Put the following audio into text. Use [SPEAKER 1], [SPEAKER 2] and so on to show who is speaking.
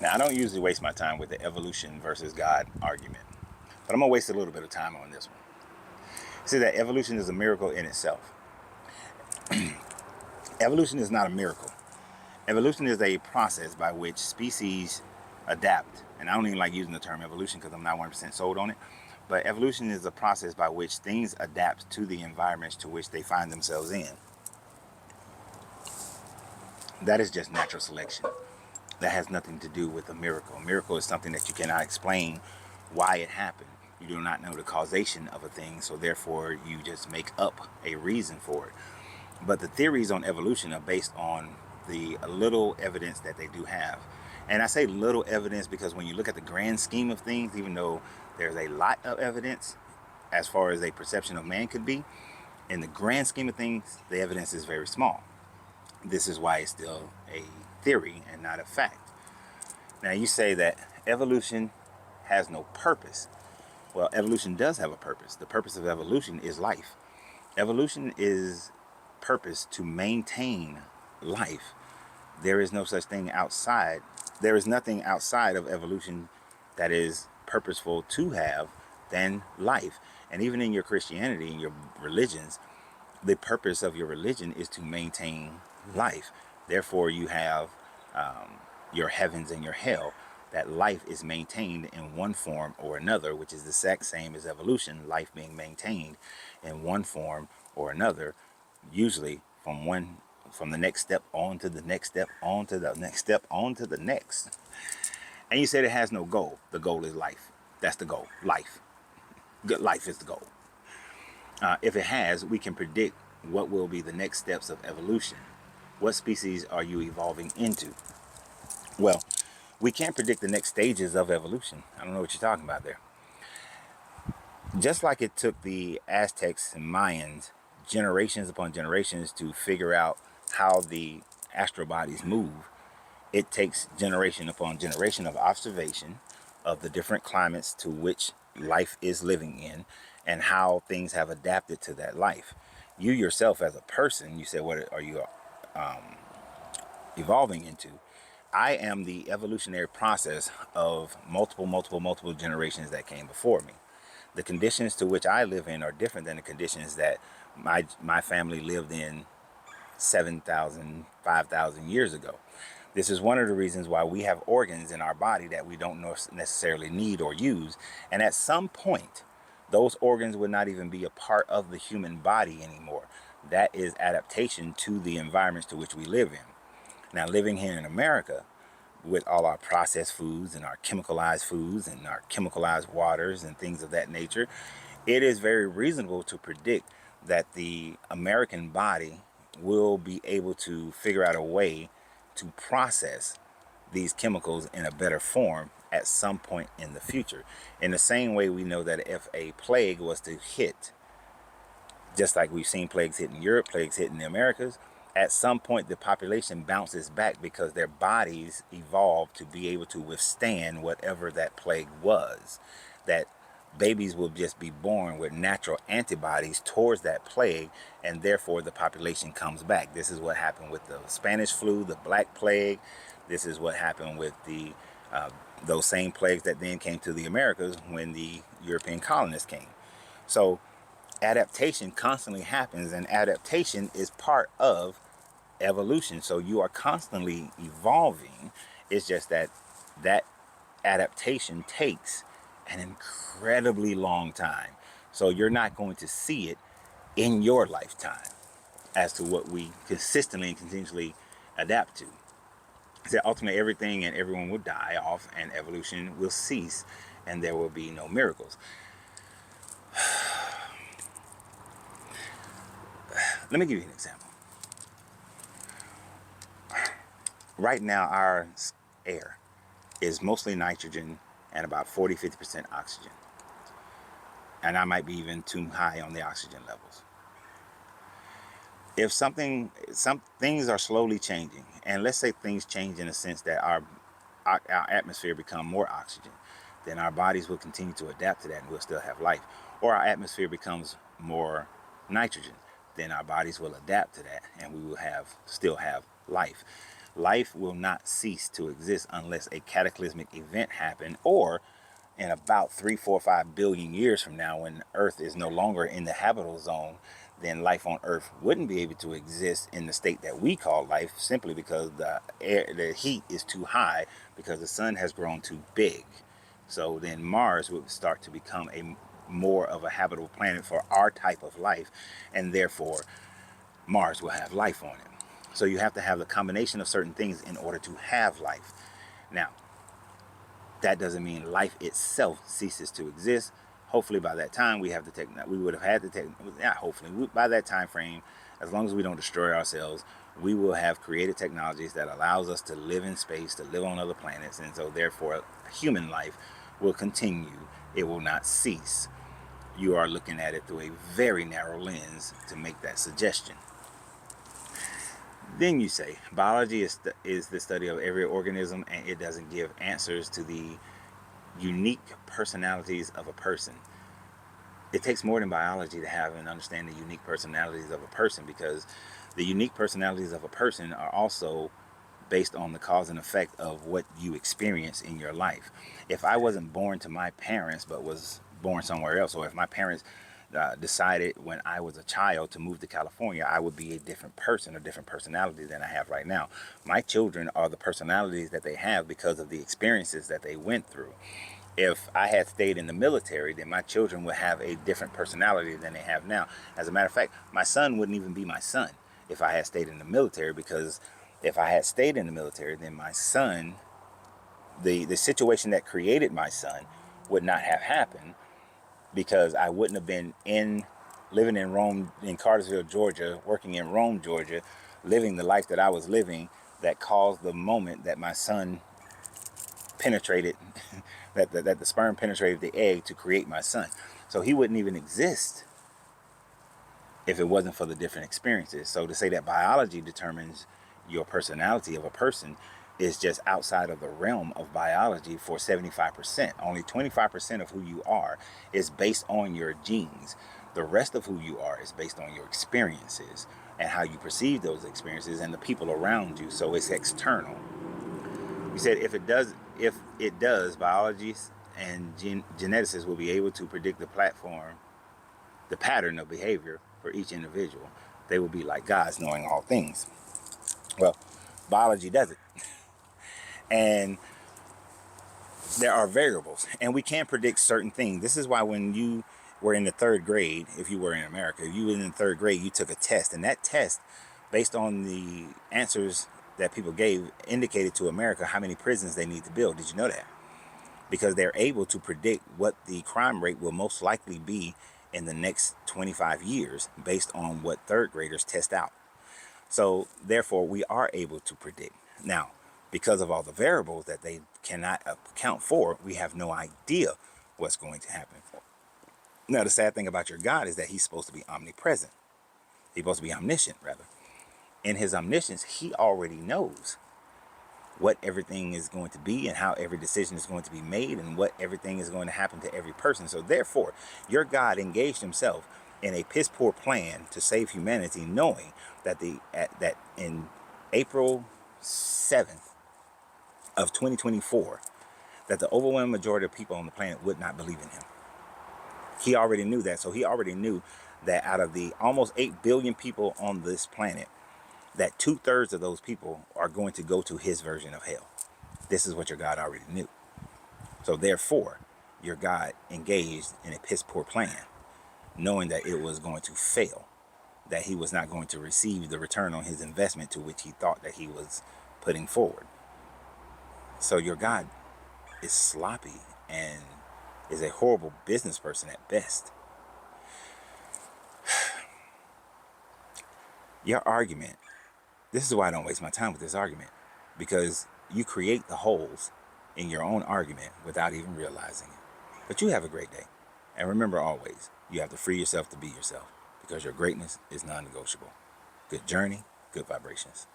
[SPEAKER 1] Now, I don't usually waste my time with the evolution versus God argument, but I'm going to waste a little bit of time on this one. See that evolution is a miracle in itself. Evolution is not a miracle. Evolution is a process by which species adapt. And I don't even like using the term evolution because I'm not 100% sold on it. But evolution is a process by which things adapt to the environments to which they find themselves in. That is just natural selection. That has nothing to do with a miracle. A miracle is something that you cannot explain why it happened. You do not know the causation of a thing, so therefore you just make up a reason for it. But the theories on evolution are based on the little evidence that they do have. And I say little evidence because when you look at the grand scheme of things, even though there's a lot of evidence as far as a perception of man could be, in the grand scheme of things, the evidence is very small. This is why it's still a theory and not a fact. Now, you say that evolution has no purpose. Well, evolution does have a purpose. The purpose of evolution is life. Evolution is purpose to maintain life. There is no such thing outside. There is nothing outside of evolution that is purposeful to have than life. And even in your Christianity and your religions, the purpose of your religion is to maintain life. Therefore, you have your heavens and your hell. That life is maintained in one form or another, which is the exact same as evolution, life being maintained in one form or another, usually from the next step on to the next step on to the next step on to the next. And you said it has no goal. The goal is life. That's the goal. Life. Good life is the goal. If it has, we can predict what will be the next steps of evolution. What species are you evolving into? Well, we can't predict the next stages of evolution. I don't know what you're talking about there. Just like it took the Aztecs and Mayans generations upon generations to figure out how the astral bodies move, it takes generation upon generation of observation of the different climates to which life is living in and how things have adapted to that life. You yourself as a person, you said, what are you evolving into? I am the evolutionary process of multiple generations that came before me. The conditions to which I live in are different than the conditions that my family lived in 7,000, 5,000 years ago. This is one of the reasons why we have organs in our body that we don't necessarily need or use. And at some point, those organs would not even be a part of the human body anymore. That is adaptation to the environments to which we live in. Now, living here in America, with all our processed foods and our chemicalized foods and our chemicalized waters and things of that nature, it is very reasonable to predict that the American body will be able to figure out a way to process these chemicals in a better form at some point in the future. In the same way, we know that if a plague was to hit, just like we've seen plagues hit in Europe, plagues hit in the Americas, at some point the population bounces back because their bodies evolved to be able to withstand whatever that plague was. That babies will just be born with natural antibodies towards that plague, and therefore the population comes back. This is what happened with the Spanish flu, the Black Plague. This is what happened with the those same plagues that then came to the Americas when the European colonists came. So adaptation constantly happens, and adaptation is part of evolution. So you are constantly evolving. It's just that that adaptation takes an incredibly long time. So you're not going to see it in your lifetime as to what we consistently and continuously adapt to. So ultimately everything and everyone will die off and evolution will cease and there will be no miracles. Let me give you an example. Right now, our air is mostly nitrogen and about 40-50% oxygen. And I might be even too high on the oxygen levels. If some things are slowly changing, and let's say things change in a sense that our atmosphere become more oxygen, then our bodies will continue to adapt to that and we'll still have life. Or our atmosphere becomes more nitrogen, then our bodies will adapt to that and we will still have life. Life will not cease to exist unless a cataclysmic event happen, or in about 3, 4, 5 billion years from now, when Earth is no longer in the habitable zone, then life on Earth wouldn't be able to exist in the state that we call life, simply because the heat is too high, because the sun has grown too big. So then Mars would start to become a more of a habitable planet for our type of life, and therefore Mars will have life on it. So you have to have the combination of certain things in order to have life. Now, that doesn't mean life itself ceases to exist. Hopefully by that time we have the we would have had the not hopefully, by that time frame, as long as we don't destroy ourselves, we will have created technologies that allows us to live in space, to live on other planets, and so therefore human life will continue. It will not cease. You are looking at it through a very narrow lens to make that suggestion. Then you say biology is the study of every organism, and it doesn't give answers to the unique personalities of a person. It takes more than biology to have and understand the unique personalities of a person, because the unique personalities of a person are also based on the cause and effect of what you experience in your life. If I wasn't born to my parents but was born somewhere else, or if my parents decided when I was a child to move to California, I would be a different person, a different personality than I have right now. My children are the personalities that they have because of the experiences that they went through. If I had stayed in the military, then my children would have a different personality than they have now. As a matter of fact, my son wouldn't even be my son if I had stayed in the military, because if I had stayed in the military, then my son, the situation that created my son would not have happened, because I wouldn't have been living in Rome, in Cartersville, Georgia, working in Rome, Georgia, living the life that I was living, that caused the moment that my son penetrated, that the sperm penetrated the egg to create my son. So he wouldn't even exist if it wasn't for the different experiences. So to say that biology determines your personality of a person is just outside of the realm of biology for 75%. Only 25% of who you are is based on your genes. The rest of who you are is based on your experiences and how you perceive those experiences and the people around you. So it's external. You said if it does, biologists and geneticists will be able to predict the pattern of behavior for each individual. They will be like gods, knowing all things. Well, biology does it. And there are variables, and we can't predict certain things. This is why when you were in the third grade, if you were in America, if you were in the third grade, you took a test, and that test, based on the answers that people gave, indicated to America how many prisons they need to build. Did you know that? Because they're able to predict what the crime rate will most likely be in the next 25 years based on what third graders test out. So therefore we are able to predict. Now, because of all the variables that they cannot account for, we have no idea what's going to happen. Now, the sad thing about your God is that he's supposed to be omnipresent. He's supposed to be omniscient, rather. In his omniscience, he already knows what everything is going to be and how every decision is going to be made and what everything is going to happen to every person. So therefore, your God engaged himself in a piss poor plan to save humanity, knowing that that in April 7th of 2024, that the overwhelming majority of people on the planet would not believe in him. He already knew that. So he already knew that out of the almost 8 billion people on this planet, that 2/3 of those people are going to go to his version of hell. This is what your God already knew. So therefore, your God engaged in a piss poor plan, knowing that it was going to fail, that he was not going to receive the return on his investment to which he thought that he was putting forward. So your God is sloppy and is a horrible business person at best. Your argument, this is why I don't waste my time with this argument, because you create the holes in your own argument without even realizing it. But you have a great day. And remember always, you have to free yourself to be yourself, because your greatness is non-negotiable. Good journey, good vibrations.